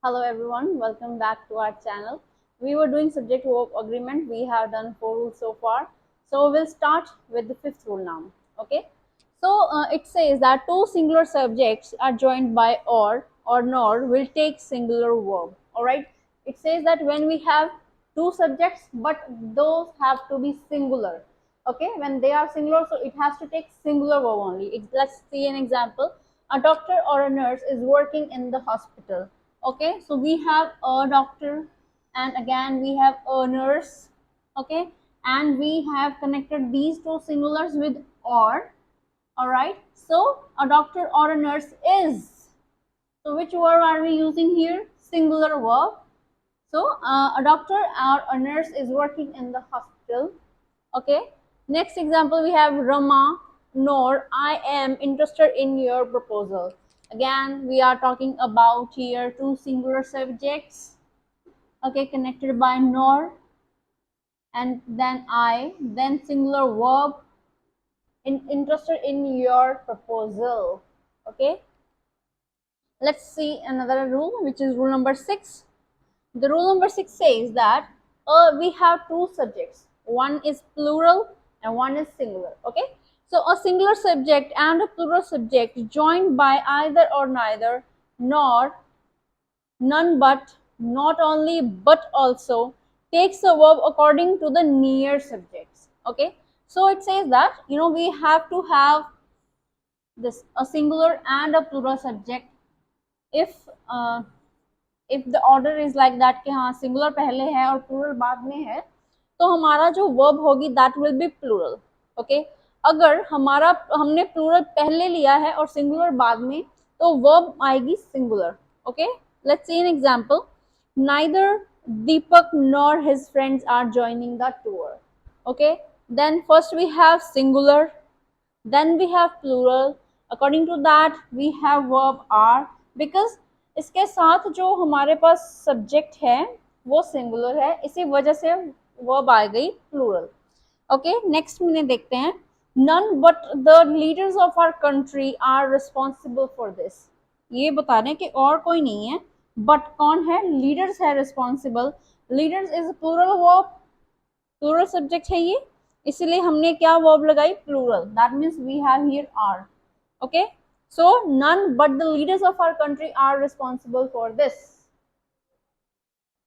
Hello everyone, welcome back to our channel. We were doing subject verb agreement. We have done 4 rules so far. So we'll start with the 5th rule now. Okay. So it says that two singular subjects are joined by or nor will take singular verb. Alright. It says that when we have two subjects but those have to be singular. Okay. When they are singular, so it has to take singular verb only. Let's see an example. A doctor or a nurse is working in the hospital. Okay, so we have a doctor and again we have a nurse. Okay, and we have connected these two singulars with or. All right, so a doctor or a nurse is. So which verb are we using here? Singular verb. So a doctor or a nurse is working in the hospital. Okay, next example we have Rama nor I am interested in your proposal. Again we are talking about here two singular subjects, okay, connected by nor and then I, then singular verb, interested in your proposal. Okay, let's see another rule, which is rule number 6. The rule number 6 says that we have two subjects. One is plural and one is singular. Okay. So a singular subject and a plural subject joined by either or neither, nor, none but, not only but also takes a verb according to the near subjects. Okay. So it says that we have to have this a singular and a plural subject if uh, if the order is like that कि हाँ singular पहले है और plural बाद में है, तो हमारा जो वर्ब होगी that will be plural. Okay, अगर हमने प्लूरल पहले लिया है और सिंगुलर बाद में, तो वर्ब आएगी singular. Okay, let's see an example. Neither Deepak nor his friends are joining the tour. Okay, then first we have singular, then we have plural, according to that we have verb are, because इसके साथ जो हमारे पास subject है वो singular है, इसी वजह से वर्ब आ गई प्लूरल. ओके, नेक्स्ट में देखते हैं. None but the leaders of our country are responsible for this. ये बता रहे हैं कि और कोई नहीं है, बट कौन है? लीडर्स है responsible. Leaders is plural verb, plural subject है ये, इसलिए हमने क्या वर्ब लगाई? Plural. That means we have here are. Okay, so none but the leaders of our country are responsible for this.